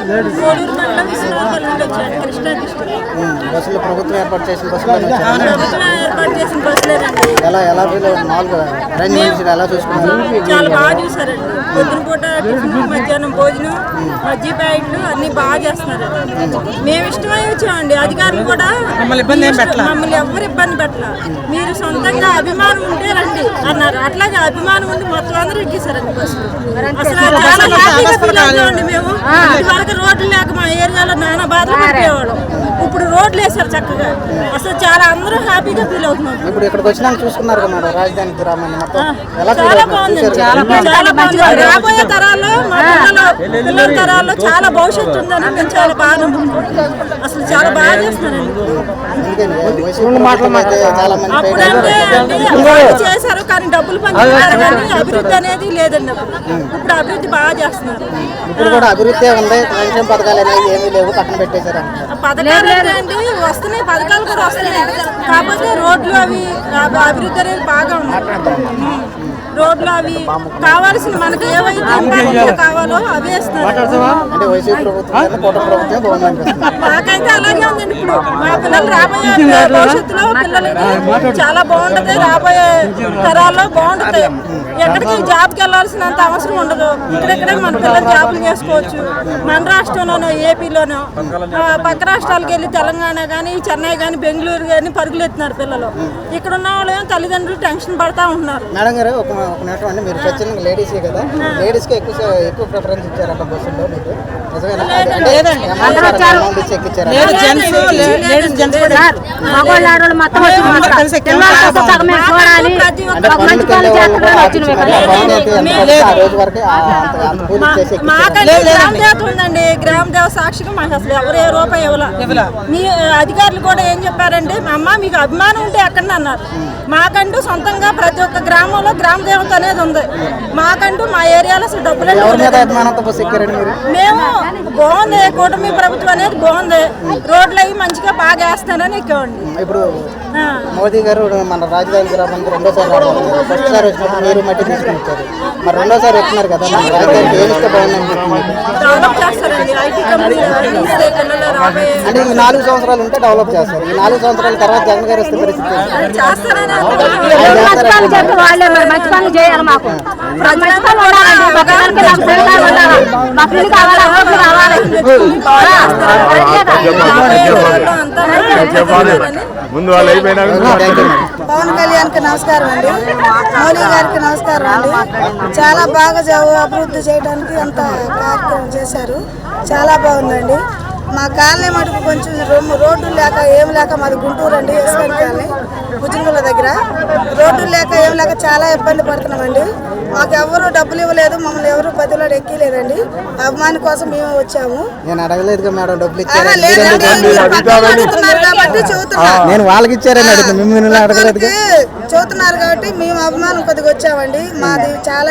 కోడూరు మండలం విశ్వనాథపల్లి నుండి వచ్చాను. కృష్ణా డిస్ట్రిక్ట్. బస్సులు ప్రభుత్వం ఏర్పాటు చేసిన బస్సులు బస్సులేనండి. ఎలా మామూలుగా అరేంజ్మెంట్స్ ఎలా చూసుకున్నారు? చాలా బాగా చూసారండి. పొద్దున పూట టిఫిన్, మధ్యాహ్నం భోజనం, మజ్జి ప్యాకెట్లు అన్ని బాగా చేస్తున్నారండి. మేము ఇష్టమై వచ్చామండి. అధికారులు కూడా మమ్మల్ని ఎవరు ఇబ్బంది పెట్టలా. మీరు సొంతంగా అభిమానం ఉంటే రండి అన్నారు. అట్లాగే అభిమానం ఉండి మొత్తం అందరూ ఎక్కేశారండి బస్సు. అసలు చాలా హ్యాపీగా ఫీల్ అవుతామండి. మేము ఇదివరకు రోడ్లు లేక మా ఏరియాలో నానా బాధలు పడిపోయేవాళ్ళం. ఇప్పుడు రోడ్లు వేసారు చక్కగా. అసలు చాలా అందరూ హ్యాపీగా ఫీల్ అవుతున్నాం. ఇప్పుడు ఇక్కడికి వచ్చినాక చూసుకున్నారు కదా రాజధాని గ్రామాన్ని మొత్తం చాలా బాగుంది. చాలా బాగుంది. రాబోయే తరాల్లో మా పిల్లల తరాల్లో చాలా భవిష్యత్తు ఉందని మేము చాలా బాగా అసలు చాలా బాగా చేస్తున్నారండి. అప్పుడంటే చేశారు కానీ డబ్బులు పంచుతున్నారు కానీ అభివృద్ధి అనేది లేదండి. ఇప్పుడు అభివృద్ధి బాగా చేస్తున్నారు. ఇప్పుడు కూడా అభివృద్ధి ఉంది. సంక్షేమ పథకాలు అనేవి ఏమీ లేవు, పక్కన పెట్టేశారు. పథకాలు ఏంటంటే వస్తున్నాయి, పథకాలు కూడా వస్తున్నాయి. కాకపోతే రోడ్లు అవి అభివృద్ధి అనేది బాగా ఉంది. రోడ్లు అవి కావాల్సిన మనకి ఏవైతే కావాలో అవే ఇస్తున్నారు. మాకైతే అలాగే ఉందండి. ఇప్పుడు మా పిల్లలు రాబోయే భవిష్యత్తులో పిల్లలకి చాలా బాగుంటుంది. రాబోయే తరాల్లో బాగుంటుంది. ఎక్కడికి జాబ్కి వెళ్ళాల్సినంత అవసరం ఉండదు. ఇక్కడెక్కడే మన పిల్లలు జాబులు చేసుకోవచ్చు. మన రాష్ట్రంలోనో ఏపీలోనో పక్క రాష్ట్రాలకు వెళ్ళి తెలంగాణ కానీ చెన్నై కానీ బెంగళూరు కానీ పరుగులు ఎత్తున్నారు పిల్లలు. ఇక్కడ ఉన్న వాళ్ళు తల్లిదండ్రులు టెన్షన్ పడతా ఉంటున్నారు. మేడం గారు ఒక నిమిషం అండి. మీరు చచ్చిన లేడీసే కదా, లేడీస్కి ఎక్కువ ప్రిఫరెన్స్ ఇచ్చారట బస్సుల్లో మీకు? ఉందండి గ్రామ దేవ సాక్షిగా మాకు అసలు ఎవరు ఏ రూపాయి ఇవ్వాల. మీ అధికారులు కూడా ఏం చెప్పారంటే మా అమ్మ మీకు అభిమానం ఉంటే ఎక్కడ అన్నారు. మాకంటూ సొంతంగా ప్రతి ఒక్క గ్రామంలో గ్రామ దేవత అనేది ఉంది. మాకంటూ మా ఏరియాలో అసలు డబ్బులు మేము బాగుంది. కూటమి ప్రభుత్వం అనేది బాగుంది. రోడ్లు అవి మంచిగా బాగా వేస్తానని ఎక్కేవండి. ఇప్పుడు మోదీ గారు మన రాజధాని గ్రామానికి రెండోసారి రాబోతున్నారు. ఫస్ట్ సారి వచ్చినప్పుడు మీరు మట్టి తీసుకుని వచ్చారు. మరి రెండోసారి వస్తున్నారు కదా, మన రాజధానికి ఏమి ఇస్తే బాగుందని డెవలప్ చేస్తారండి. అంటే ఈ 4 సంవత్సరాలు ఉంటే డెవలప్ చేస్తారు. ఈ 4 సంవత్సరాల తర్వాత జగన్ గారు వస్తే పరిస్థితి పవన్ కళ్యాణ్ కి నమస్కారం అండి. మోడీ గారికి నమస్కారం అండి. చాలా బాగా అభివృద్ధి చేయడానికి అంత కార్యక్రమం చేశారు. చాలా బాగుందండి. మా కాలనీ మటుకు కొంచెం రోడ్డు లేక ఏం లేక మాది గుంటూరు అండి. ఎస్ఎన్ కాలనీ భుజంగుల దగ్గర రోడ్డు లేక ఏం లేక చాలా ఇబ్బంది పడుతున్నామండి. మాకు ఎవరు డబ్బులు ఇవ్వలేదు, మమ్మల్ని ఎవరు పదిలో ఎక్కలేదండి. అభిమాని కోసం మేము వచ్చాము. నేను అడగలేదు మేడం, డబ్బులు కాబట్టి చెబుతున్నారు కాబట్టి మేము అభిమానం కొద్దిగా వచ్చామండి. మాది చాలా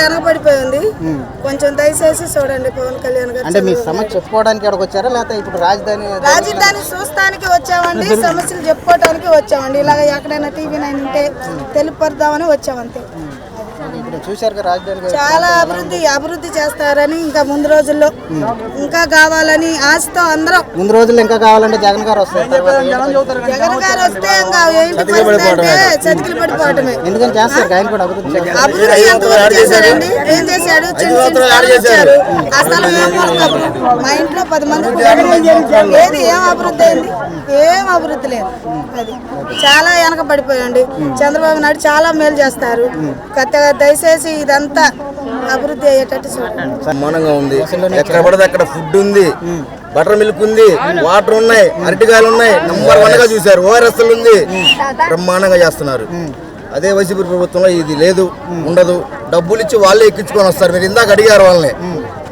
వెనకబడిపోయింది. కొంచెం దయచేసి చూడండి పవన్ కళ్యాణ్ గారు. అంటే మీ సమస్య చెప్పుకోవడానికి ఎక్కడికి వచ్చారా, లేకపోతే ఇప్పుడు రాజధాని చూస్తానికి వచ్చామండి. సమస్యలు చెప్పుకోవడానికి వచ్చామండి. ఇలాగ ఎక్కడైనా టీవీ 9 ఉంటే తెలుపడదామని వచ్చామంతే. చూశారు రాజధాని చాలా అభివృద్ధి చేస్తారని ఇంకా ముందు రోజుల్లో ఇంకా కావాలని ఆశతో అందరం. ముందు రోజుల్లో ఇంకా కావాలంటే జగన్ గారు వస్తారు. జగన్ గారు వస్తే ఇంకా చతికిలు పడిపోవటమే. ఎందుకని చేస్తారు ఆయన కూడా అభివృద్ధి ఎంతవరకు చేశారండి? ఏం చేశాడు? ఇచ్చారు. అసలు మా ఇంట్లో 10 మంది ఏది ఏం అభివృద్ధి అయింది? ఏం అభివృద్ధి లేదు. అది చాలా వెనక పడిపోయండి. చంద్రబాబు నాయుడు చాలా మేలు చేస్తారు. కొత్తగా దయచేసి ఇదంతా అభివృద్ధి అయ్యేటట్టు చూడండి. సమానంగా ఉంది. ఎక్కడ పడితే అక్కడ ఫుడ్ ఉంది, బటర్ మిల్క్ ఉంది, వాటర్ ఉన్నాయి, అరటికాయలు ఉన్నాయి. నంబర్ 1 గా చూశారు. ఓఆర్ఎస్ ఉంది, బ్రహ్మాండంగా చేస్తున్నారు. అదే వైసీపీ ప్రభుత్వంలో ఇది లేదు, ఉండదు. డబ్బులు ఇచ్చి వాళ్ళే ఎక్కించుకొని వస్తారు. మీరు ఇందాక అడిగారు వాళ్ళని,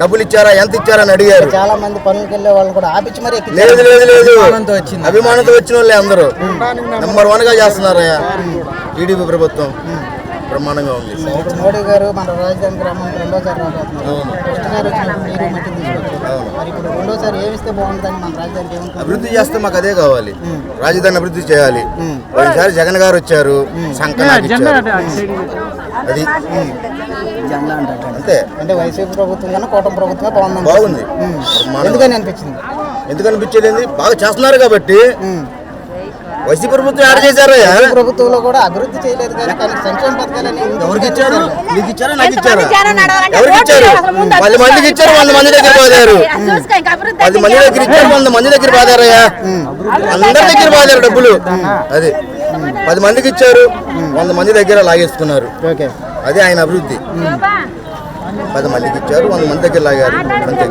డబ్బులు ఇచ్చారా, ఎంత ఇచ్చారా అని అడిగారు. చాలా మంది పనులకు వెళ్ళే వాళ్ళని కూడా ఆపించి మరి లేదు అభిమానంతో వచ్చిన వాళ్ళే అందరూ నంబర్ 1 గా చేస్తున్నారు. టీడీపీ ప్రభుత్వం బ్రహ్మాండంగా ఉంది. మోడీ గారు మన రాజధాని గ్రామానికి రెండోసారి రాబోతున్నారు. ఫస్ట్ సారి వచ్చినప్పుడు మీరు మట్టి తీసుకొచ్చారు. మరి ఇప్పుడు రెండోసారి ఏమిస్తే బాగుంటుందని మన రాజధానికి అభివృద్ధి చేస్తే మాకు అదే కావాలి. రాజధాని అభివృద్ధి చేయాలి. ఒకసారి జగన్ గారు వచ్చారు, సంకనాకి ఇచ్చారు. అది అంతే. అంటే వైసీపీ ప్రభుత్వం కన్నా కూటమి ప్రభుత్వమే బాగుంది. ఎందుకని అనిపించింది? ఎందుకు అనిపించేది? బాగా చేస్తున్నారు కాబట్టి. వైసీపీ ప్రభుత్వం యాడ్ చేశారయ్యా. ప్రభుత్వంలో కూడా అభివృద్ధి చేయలేదు కానీ సంక్షేమ పథకాలని ఎవరికి ఇచ్చారు? నీకు ఇచ్చారా, నాకు ఇచ్చారా? ఎవరికి ఇచ్చారు? 10 మందికి ఇచ్చారు, 100 మంది దగ్గర బాదారు. 10 మంది దగ్గర ఇచ్చారు, 100 మంది దగ్గర బాదారయ్యా. అందరి దగ్గర బాదారు డబ్బులు. అది 10 మందికి ఇచ్చారు, 100 మంది దగ్గర లాగేసుకున్నారు. అది ఆయన అభివృద్ధి. 10 మందికి ఇచ్చారు, 100 మంది దగ్గర లాగారు అంతే.